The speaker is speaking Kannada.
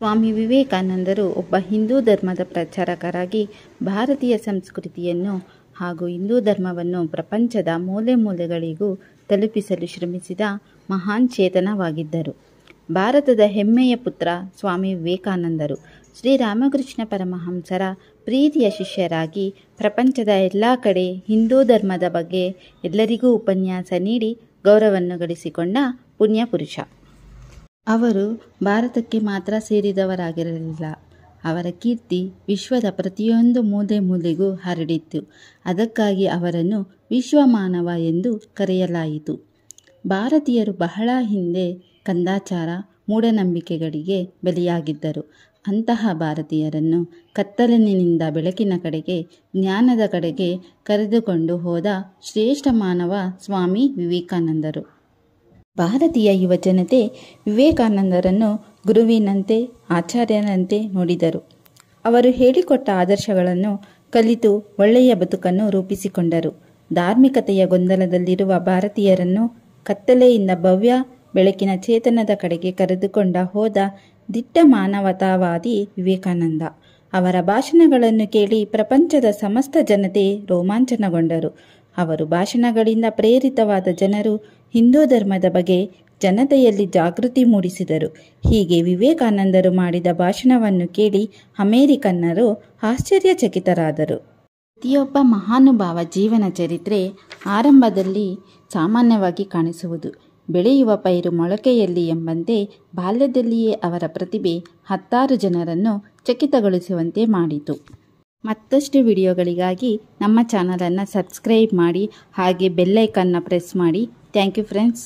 ಸ್ವಾಮಿ ವಿವೇಕಾನಂದರು ಒಬ್ಬ ಹಿಂದೂ ಧರ್ಮದ ಪ್ರಚಾರಕರಾಗಿ ಭಾರತೀಯ ಸಂಸ್ಕೃತಿಯನ್ನು ಹಾಗೂ ಹಿಂದೂ ಧರ್ಮವನ್ನು ಪ್ರಪಂಚದ ಮೂಲೆ ಮೂಲೆಗಳಿಗೂ ತಲುಪಿಸಲು ಶ್ರಮಿಸಿದ ಮಹಾನ್ ಚೇತನವಾಗಿದ್ದರು. ಭಾರತದ ಹೆಮ್ಮೆಯ ಪುತ್ರ ಸ್ವಾಮಿ ವಿವೇಕಾನಂದರು ಶ್ರೀರಾಮಕೃಷ್ಣ ಪರಮಹಂಸರ ಪ್ರೀತಿಯ ಶಿಷ್ಯರಾಗಿ ಪ್ರಪಂಚದ ಎಲ್ಲ ಕಡೆ ಹಿಂದೂ ಧರ್ಮದ ಬಗ್ಗೆ ಎಲ್ಲರಿಗೂ ಉಪನ್ಯಾಸ ನೀಡಿ ಗೌರವವನ್ನು ಗಳಿಸಿಕೊಂಡ ಪುಣ್ಯಪುರುಷ. ಅವರು ಭಾರತಕ್ಕೆ ಮಾತ್ರ ಸೇರಿದವರಾಗಿರಲಿಲ್ಲ. ಅವರ ಕೀರ್ತಿ ವಿಶ್ವದ ಪ್ರತಿಯೊಂದು ಮೂಲೆ ಮೂಲೆಗೂ ಹರಡಿತ್ತು. ಅದಕ್ಕಾಗಿ ಅವರನ್ನು ವಿಶ್ವಮಾನವ ಎಂದು ಕರೆಯಲಾಯಿತು. ಭಾರತೀಯರು ಬಹಳ ಹಿಂದೆ ಕಂದಾಚಾರ, ಮೂಢನಂಬಿಕೆಗಳಿಗೆ ಬಲಿಯಾಗಿದ್ದರು. ಅಂತಹ ಭಾರತೀಯರನ್ನು ಕತ್ತಲಿನಿಂದ ಬೆಳಕಿನ ಕಡೆಗೆ, ಜ್ಞಾನದ ಕಡೆಗೆ ಕರೆದುಕೊಂಡು ಹೋದ ಶ್ರೇಷ್ಠ ಮಾನವ ಸ್ವಾಮಿ ವಿವೇಕಾನಂದರು. ಭಾರತೀಯ ಯುವಜನತೆ ವಿವೇಕಾನಂದರನ್ನು ಗುರುವಿನಂತೆ, ಆಚಾರ್ಯನಂತೆ ನೋಡಿದರು. ಅವರು ಹೇಳಿಕೊಟ್ಟ ಆದರ್ಶಗಳನ್ನು ಕಲಿತು ಒಳ್ಳೆಯ ಬದುಕನ್ನು ರೂಪಿಸಿಕೊಂಡರು. ಧಾರ್ಮಿಕತೆಯ ಗೊಂದಲದಲ್ಲಿರುವ ಭಾರತೀಯರನ್ನು ಕತ್ತಲೆಯಿಂದ ಭವ್ಯ ಬೆಳಕಿನ ಚೇತನದ ಕಡೆಗೆ ಕರೆದುಕೊಂಡ ಹೋದ ದಿಟ್ಟ ಮಾನವತಾವಾದಿ ವಿವೇಕಾನಂದ. ಅವರ ಭಾಷಣಗಳನ್ನು ಕೇಳಿ ಪ್ರಪಂಚದ ಸಮಸ್ತ ಜನತೆ ರೋಮಾಂಚನಗೊಂಡರು. ಅವರು ಭಾಷಣಗಳಿಂದ ಪ್ರೇರಿತವಾದ ಜನರು ಹಿಂದೂ ಧರ್ಮದ ಬಗ್ಗೆ ಜನತೆಯಲ್ಲಿ ಜಾಗೃತಿ ಮೂಡಿಸಿದರು. ಹೀಗೆ ವಿವೇಕಾನಂದರು ಮಾಡಿದ ಭಾಷಣವನ್ನು ಕೇಳಿ ಅಮೆರಿಕನ್ನರು ಆಶ್ಚರ್ಯಚಕಿತರಾದರು. ಪ್ರತಿಯೊಬ್ಬ ಮಹಾನುಭಾವ ಜೀವನ ಚರಿತ್ರೆ ಆರಂಭದಲ್ಲಿ ಸಾಮಾನ್ಯವಾಗಿ ಕಾಣಿಸುವುದು. ಬೆಳೆಯುವ ಪೈರು ಮೊಳಕೆಯಲ್ಲಿ ಎಂಬಂತೆ ಬಾಲ್ಯದಲ್ಲಿಯೇ ಅವರ ಪ್ರತಿಭೆ ಹತ್ತಾರು ಜನರನ್ನು ಚಕಿತಗೊಳಿಸುವಂತೆ ಮಾಡಿತು. ಮತ್ತಷ್ಟು ವಿಡಿಯೋಗಳಿಗಾಗಿ ನಮ್ಮ ಚಾನಲನ್ನು ಸಬ್ಸ್ಕ್ರೈಬ್ ಮಾಡಿ, ಹಾಗೆ ಬೆಲ್ ಐಕಾನ್ನ ಪ್ರೆಸ್ ಮಾಡಿ. Thank you friends.